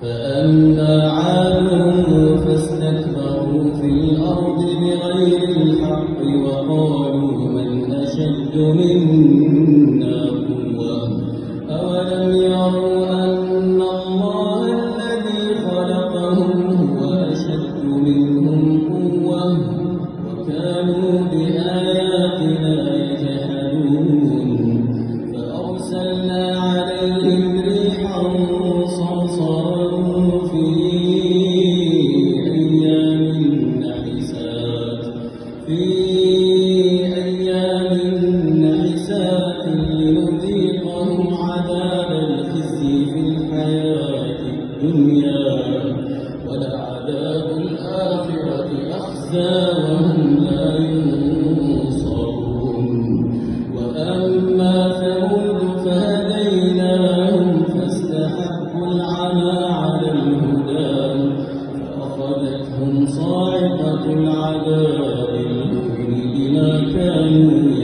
فأما عاد فاستكبروا في الأرض بغير الحق وقالوا من أشد منا قوة أولم يروا أن الله الذي خلقهم هو أشد منهم قوة وكانوا بآياتنا يجحدون فأرسلنا عليهم ريحا صرصرا في أيام نحسات لنذيقهم عذاب الخزي في الحياة الدنيا ولعذاب الآخرة أخزى وهم لا ينصرون وأما ثمود فهديناهم فاستحبوا العمى على الهدى فأخذتهم صاعقة العذاب بما كانوا